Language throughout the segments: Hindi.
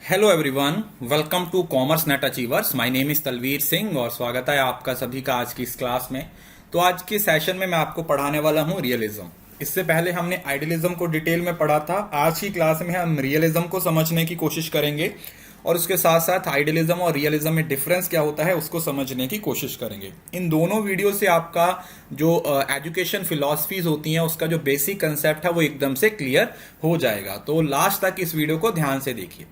Hello everyone, welcome to commerce net achievers. My name is Talvir Singh और स्वागत है आपका सभी का आज की इस क्लास में। तो आज के सेशन में मैं आपको पढ़ाने वाला हूं रियलिज्म। इससे पहले हमने आइडियलिज्म को डिटेल में पढ़ा था। आज की क्लास में हम रियलिज्म को समझने की कोशिश करेंगे और उसके साथ साथ आइडियलिज्म और रियलिज्म में डिफरेंस क्या होता है उसको समझने की कोशिश करेंगे। इन दोनों वीडियो से आपका जो एजुकेशन फिलॉसफीज होती हैं उसका जो बेसिक कंसेप्ट है वो एकदम से क्लियर हो जाएगा। तो लास्ट तक इस वीडियो को ध्यान से देखिए।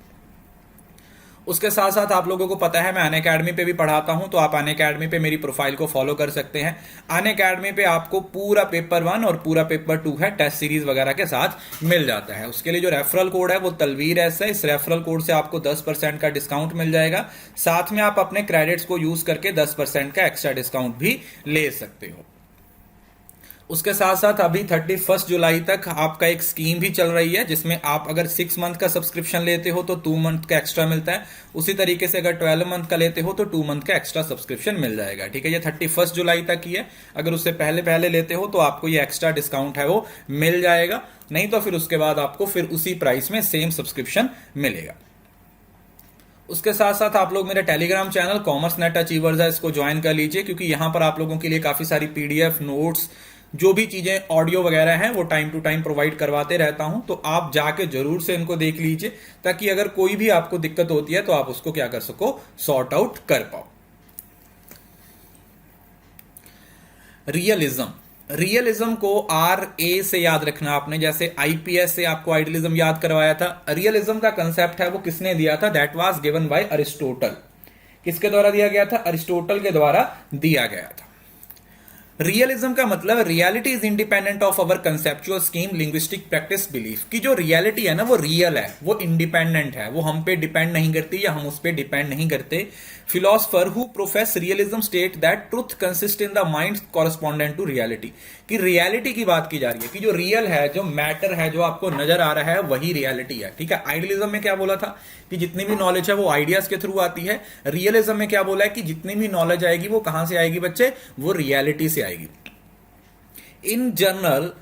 उसके साथ साथ आप लोगों को पता है मैं अनअकैडमी पे भी पढ़ाता हूं, तो आप अनअकैडमी पे मेरी प्रोफाइल को फॉलो कर सकते हैं। अनअकैडमी पे आपको पूरा पेपर 1 और पूरा पेपर 2 है, टेस्ट सीरीज वगैरह के साथ मिल जाता है। उसके लिए जो रेफरल कोड है वो तलवीर एस है। इस रेफरल कोड से आपको 10% का डिस्काउंट मिल जाएगा। साथ में आप अपने क्रेडिट्स को यूज करके 10% का एक्स्ट्रा डिस्काउंट भी ले सकते हो। उसके साथ साथ अभी 31 जुलाई तक आपका एक स्कीम भी चल रही है जिसमें आप अगर 6 मंथ का सब्सक्रिप्शन लेते हो तो 2 मंथ का एक्स्ट्रा मिलता है। उसी तरीके से अगर 12 मंथ का लेते हो तो 2 मंथ का एक्स्ट्रा सब्सक्रिप्शन मिल जाएगा। ठीक है, ये 31 जुलाई तक ही है। अगर उससे पहले पहले लेते हो तो आपको ये एक्स्ट्रा डिस्काउंट है वो मिल जाएगा, नहीं तो फिर उसके बाद आपको फिर उसी प्राइस में सेम सब्सक्रिप्शन मिलेगा। उसके साथ साथ आप लोग मेरे Telegram channel commerce net achievers है, इसको ज्वाइन कर लीजिए, क्योंकि यहां पर आप लोगों के लिए काफी सारी पीडीएफ नोट्स जो भी चीजें ऑडियो वगैरह हैं वो टाइम टू टाइम प्रोवाइड करवाते रहता हूं। तो आप जाके जरूर से इनको देख लीजिए ताकि अगर कोई भी आपको दिक्कत होती है तो आप उसको क्या कर सको, सॉर्ट आउट कर पाओ। रियलिज्म, रियलिज्म को RA से याद रखना आपने, जैसे IPS से आपको आइडियलिज्म याद करवाया था। रियलिज्म का कंसेप्ट है वो किसने दिया था? That was given by Aristotle. किसके द्वारा दिया गया था? अरिस्टोटल के द्वारा दिया गया था। रियलिज्म का मतलब reality is independent of our conceptual scheme linguistic practice belief. की जो रियलिटी है ना वो रियल है, वो इंडिपेंडेंट है, वो हम पे डिपेंड नहीं करती या हम उस पे डिपेंड नहीं करते। Philosopher who profess realism state that truth consist in the mind correspondent to reality. कि रियलिटी की बात की जा रही है कि जो रियल है, जो मैटर है, जो आपको नजर आ रहा है वही रियलिटी है। ठीक है, आइडियलिज्म में क्या बोला था कि जितनी भी नॉलेज है वो आइडियाज के थ्रू आती है। रियलिज्म में क्या बोला है कि जितनी भी नॉलेज आएगी वो कहां से आएगी बच्चे? वो रियलिटी से आएगी। In general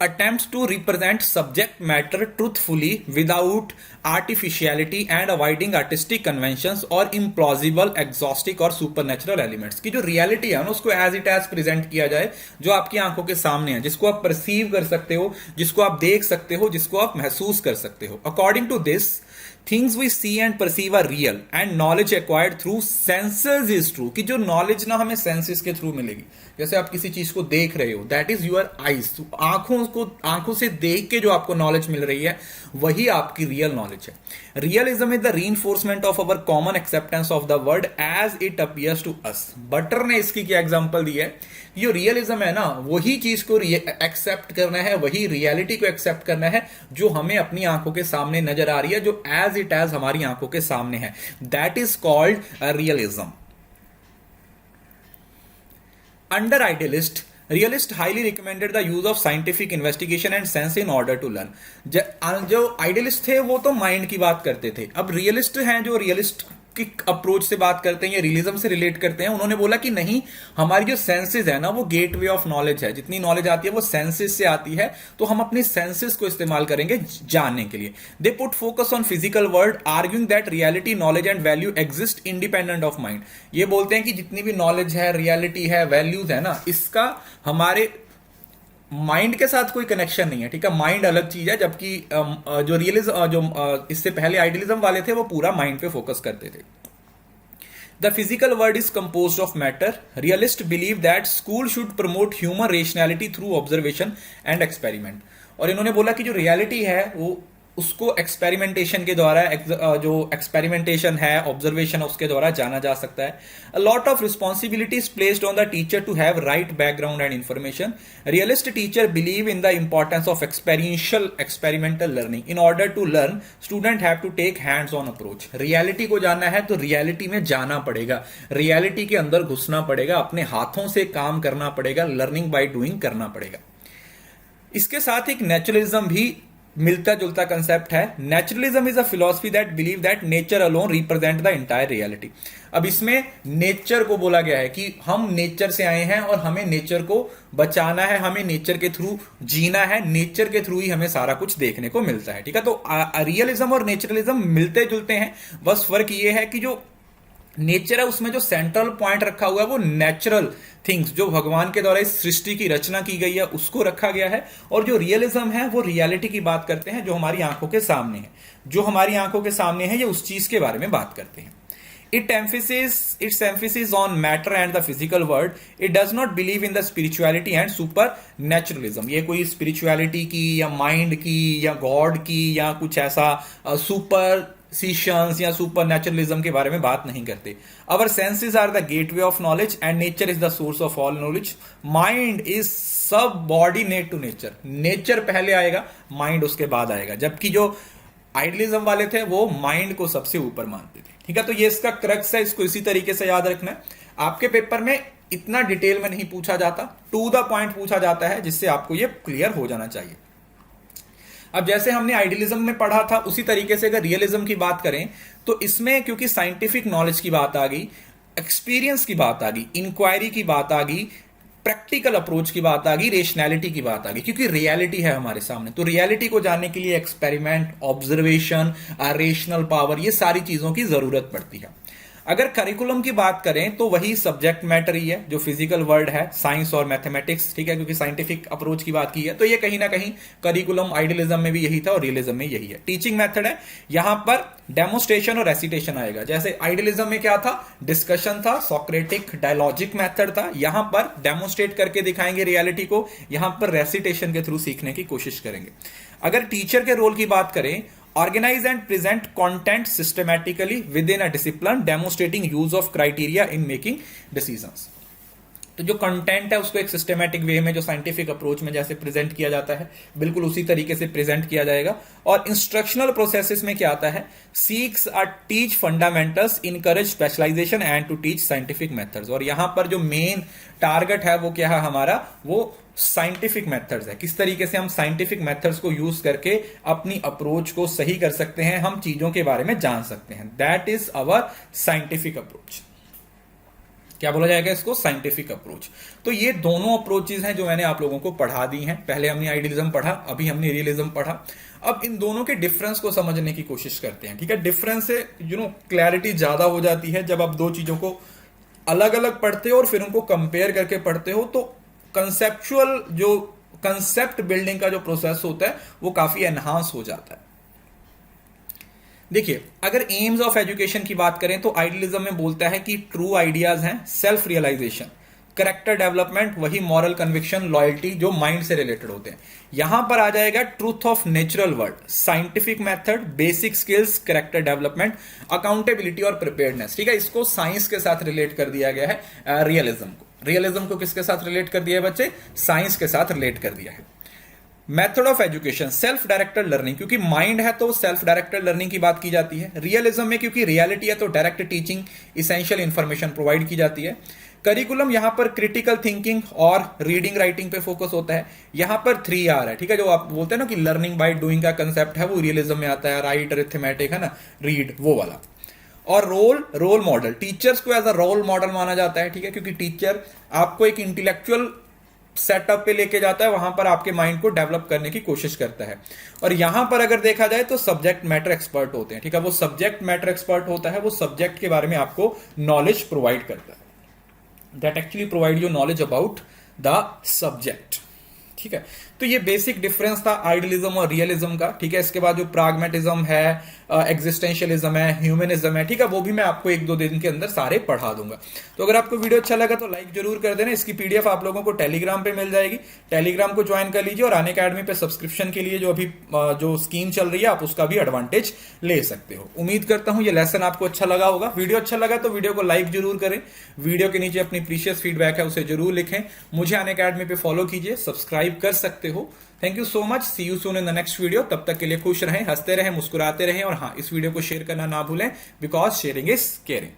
attempts to represent subject matter truthfully without artificiality and avoiding artistic conventions or implausible exhaustic और supernatural elements। की जो reality है ना उसको as it as present किया जाए, जो आपकी आंखों के सामने है, जिसको आप perceive कर सकते हो, जिसको आप देख सकते हो, जिसको आप महसूस कर सकते हो। According to this, things we see and perceive are real and knowledge acquired through senses is true। कि जो knowledge ना हमें senses के थ्रू मिलेगी, जैसे आप किसी चीज को देख रहे हो, that is your eyes, आंखों से देख के जो आपको नॉलेज मिल रही है वही आपकी रियल नॉलेज है। Realism is the reinforcement of our common acceptance of the world as it appears to us. Butler ने इसकी क्या एग्जांपल दी है? जो रियलिज्म है ना वही चीज को एक्सेप्ट करना है, वही रियलिटी को एक्सेप्ट करना है जो हमें अपनी आंखों के सामने नजर आ रही है, जो एज इट एज हमारी आंखों के सामने है। That is called realism. Under idealist, realist highly recommended the use of scientific investigation and sense in order to learn। जो आइडियलिस्ट थे वो तो माइंड की बात करते थे। अब रियलिस्ट हैं जो रियलिस्ट की अप्रोच से बात करते हैं या रियलिज्म से रिलेट करते हैं, उन्होंने बोला कि नहीं, हमारी जो सेंसेस है ना वो गेटवे ऑफ नॉलेज है। जितनी नॉलेज आती है वो सेंसेस से आती है, तो हम अपनी सेंसेस को इस्तेमाल करेंगे जानने के लिए। They put focus on physical world arguing that reality knowledge and value exist independent of mind. ये बोलते हैं कि जितनी भी नॉलेज है, रियलिटी है, वैल्यूज है ना, इसका हमारे माइंड के साथ कोई कनेक्शन नहीं है। ठीक है, माइंड अलग चीज है, जबकि जो रियलिज्म इससे पहले आइडियलिज्म वाले थे वो पूरा माइंड पे फोकस करते थे। The physical world is composed of matter. Realists believe that school should promote human rationality through observation and experiment। और इन्होंने बोला कि जो रियलिटी है वो उसको एक्सपेरिमेंटेशन के द्वारा, जो एक्सपेरिमेंटेशन है, ऑब्जर्वेशन है, उसके द्वारा जाना जा सकता है। A lot of responsibility is placed on the teacher to have right background and information. Realist teacher believe in the importance of experimental learning. In order to learn student have to take hands on approach. Reality को जानना है तो रियलिटी में जाना पड़ेगा, रियलिटी के अंदर घुसना पड़ेगा, अपने हाथों से काम करना पड़ेगा, लर्निंग बाय डूइंग करना पड़ेगा। इसके साथ एक नेचुरलिज्म भी मिलता जुलता कंसेप्ट है। Naturalism is a philosophy that believe that nature alone represent the entire reality. अब इसमें नेचर को बोला गया है कि हम नेचर से आए हैं और हमें नेचर को बचाना है, हमें नेचर के थ्रू जीना है, नेचर के थ्रू ही हमें सारा कुछ देखने को मिलता है। ठीक है, तो रियलिज्म और नेचुरलिज्म मिलते जुलते हैं, बस फर्क ये है कि जो नेचर है उसमें जो सेंट्रल पॉइंट रखा हुआ है वो नेचुरल थिंग्स, जो भगवान के द्वारा इस सृष्टि की रचना की गई है उसको रखा गया है, और जो रियलिज्म है वो रियलिटी की बात करते हैं, जो हमारी आंखों के सामने है। जो हमारी आंखों के सामने है ये उस चीज के बारे में बात करते हैं। its emphasis on matter and the physical world. It does not believe in the spirituality and supernaturalism. ये कोई spirituality की या mind की या God की या कुछ ऐसा superstitions या supernaturism के बारे में बात नहीं करते। Our senses are the gateway of knowledge and nature is the source of all knowledge. Mind is subordinate to nature. Nature पहले आएगा, mind उसके बाद आएगा। जबकि जो आइडियलिज्म वाले थे वो माइंड को सबसे ऊपर मानते थे। ठीक है, तो ये इसका क्रक्स है, इसको इसी तरीके से याद रखना है। आपके पेपर में इतना डिटेल में नहीं पूछा जाता, टू द पॉइंट पूछा जाता है, जिससे आपको ये क्लियर हो जाना चाहिए। अब जैसे हमने आइडियलिज्म में पढ़ा था उसी तरीके से अगर रियलिज्म की बात करें तो इसमें क्योंकि साइंटिफिक नॉलेज की बात आ गई, एक्सपीरियंस की बात आ गई, इंक्वायरी की बात आ गई, प्रैक्टिकल अप्रोच की बात आ गई, रेशनैलिटी की बात आ गई, क्योंकि रियलिटी है हमारे सामने। तो रियलिटी को जानने के लिए एक्सपेरिमेंट, ऑब्जर्वेशन, रेशनल पावर, ये सारी चीजों की जरूरत पड़ती है। अगर करिकुलम की बात करें तो वही सब्जेक्ट मैटर ही है, जो फिजिकल वर्ड है, साइंस और मैथमेटिक्स। ठीक है, क्योंकि साइंटिफिक अप्रोच की बात की है तो ये कहीं ना कहीं करिकुलम आइडियलिज्म में भी यही था और रियलिज्म में यही है। टीचिंग मेथड है, यहां पर डेमोस्ट्रेशन और रेसिटेशन आएगा। जैसे आइडियलिज्म में क्या था, डिस्कशन था, सोक्रेटिक डायलॉजिक मेथड था, यहां पर डेमोस्ट्रेट करके दिखाएंगे रियलिटी को, यहां पर रेसिटेशन के थ्रू सीखने की कोशिश करेंगे। अगर टीचर के रोल की बात करें, organize and present content systematically within a discipline demonstrating use of criteria in making decisions. तो जो कंटेंट है उसको एक सिस्टमैटिक वे में, जो साइंटिफिक अप्रोच में जैसे प्रेजेंट किया जाता है, बिल्कुल उसी तरीके से प्रेजेंट किया जाएगा। और इंस्ट्रक्शनल प्रोसेसेस में क्या आता है, seeks are teach fundamentals, encourage specialisation and to teach scientific methods. और यहां पर जो मेन टारगेट है वो क्या है हमारा, वो साइंटिफिक मेथड्स है। किस तरीके से हम साइंटिफिक मेथड्स को यूज करके अपनी अप्रोच को सही कर सकते हैं, हम चीजों के बारे में जान सकते हैं। That is our scientific approach. क्या बोला जाएगा इसको, साइंटिफिक अप्रोच। तो ये दोनों अप्रोचेज हैं जो मैंने आप लोगों को पढ़ा दी हैं। पहले हमने आइडियलिज्म पढ़ा, अभी हमने रियलिज्म पढ़ा। अब इन दोनों के डिफरेंस को समझने की कोशिश करते हैं। ठीक है, डिफरेंस से क्लैरिटी ज्यादा हो जाती है जब आप दो चीजों को अलग अलग पढ़ते हो और फिर उनको कंपेयर करके पढ़ते हो, तो कंसेप्चुअल जो कंसेप्ट बिल्डिंग का जो प्रोसेस होता है वो काफी एनहांस हो जाता है। देखिए, अगर एम्स ऑफ एजुकेशन की बात करें तो आइडियलिज्म में बोलता है कि ट्रू आइडियाज हैं सेल्फ रियलाइजेशन, करेक्टर डेवलपमेंट, वही मॉरल कन्विक्शन, लॉयल्टी, जो माइंड से रिलेटेड होते हैं। यहां पर आ जाएगा truth of natural world, scientific method, basic skills, character development, accountability और प्रिपेयर्डनेस। ठीक है, इसको साइंस के साथ रिलेट कर दिया गया है। रियलिज्म को किसके साथ रिलेट कर दिया है बच्चे, साइंस के साथ रिलेट कर दिया है। Method of education, self directed learning, क्योंकि माइंड है तो सेल्फ डायरेक्टेड लर्निंग की बात की जाती है। रियलिज्म में क्योंकि रियलिटी है तो direct teaching, essential information provide की जाती है। करिकुलम यहां पर क्रिटिकल थिंकिंग और रीडिंग राइटिंग पे फोकस होता है। यहां पर 3R है। ठीक है, जो आप बोलते हैं ना कि लर्निंग बाय डूइंग का कंसेप्ट है, वो रियलिज्म में आता है। राइट, अरिथमेटिक है ना, रीड, वो वाला। और रोल मॉडल, टीचर्स को एज अ रोल मॉडल माना जाता है। ठीक है, क्योंकि टीचर आपको एक इंटेलेक्चुअल सेटअप पे लेके जाता है, वहां पर आपके माइंड को डेवलप करने की कोशिश करता है। और यहां पर अगर देखा जाए तो सब्जेक्ट मैटर एक्सपर्ट होते हैं। ठीक है, वो सब्जेक्ट मैटर एक्सपर्ट होता है, वो सब्जेक्ट के बारे में आपको नॉलेज प्रोवाइड करता है। That actually provide you knowledge about the subject. ठीक है, तो ये बेसिक डिफरेंस था आइडियलिज्म और रियलिज्म का। ठीक है, इसके बाद जो प्राग्मेटिज्म है, एग्जिस्टेंशियलिज्म है, ह्यूमनिज्म है, ठीक है, वो भी मैं आपको 1-2 दिन के अंदर सारे पढ़ा दूंगा। तो अगर आपको वीडियो अच्छा लगा तो लाइक जरूर कर देना। इसकी पीडीएफ आप लोगों को टेलीग्राम पे मिल जाएगी, टेलीग्राम को ज्वाइन कर लीजिए। और अनअकैडमी पे सब्सक्रिप्शन के लिए जो अभी जो स्कीम चल रही है, आप उसका भी एडवांटेज ले सकते हो। उम्मीद करता हूं ये लेसन आपको अच्छा लगा होगा। वीडियो अच्छा लगा तो वीडियो को लाइक जरूर करें, वीडियो के नीचे अपनी प्रीशियस फीडबैक है उसे जरूर लिखें। मुझे अनअकैडमी पे फॉलो कीजिए, सब्सक्राइब कर सकते हो। Thank you so much, see you soon in the next video. तब तक के लिए खुश रहें, हंसते रहें, मुस्कुराते रहें। और हाँ, इस वीडियो को शेयर करना ना भूलें, बिकॉज शेयरिंग इज केयरिंग।